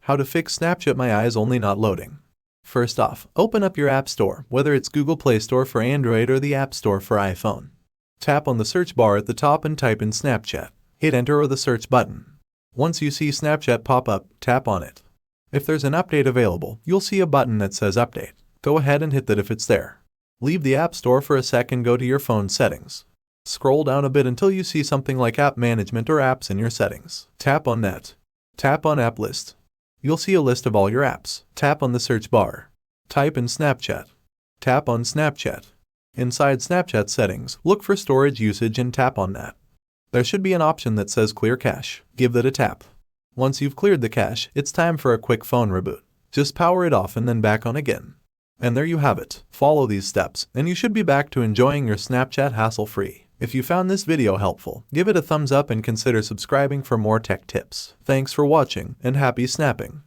How to fix Snapchat My Eyes Only Not Loading. First off, open up your App Store, whether it's Google Play Store for Android or the App Store for iPhone. Tap on the search bar at the top and type in Snapchat. Hit enter or the search button. Once you see Snapchat pop up, tap on it. If there's an update available, you'll see a button that says Update. Go ahead and hit that if it's there. Leave the App Store for a sec and go to your phone settings. Scroll down a bit until you see something like App Management or Apps in your settings. Tap on that. Tap on App List. You'll see a list of all your apps. Tap on the search bar. Type in Snapchat. Tap on Snapchat. Inside Snapchat settings, look for storage usage and tap on that. There should be an option that says Clear Cache. Give that a tap. Once you've cleared the cache, it's time for a quick phone reboot. Just power it off and then back on again. And there you have it. Follow these steps, and you should be back to enjoying your Snapchat hassle-free. If you found this video helpful, give it a thumbs up and consider subscribing for more tech tips. Thanks for watching, and happy snapping!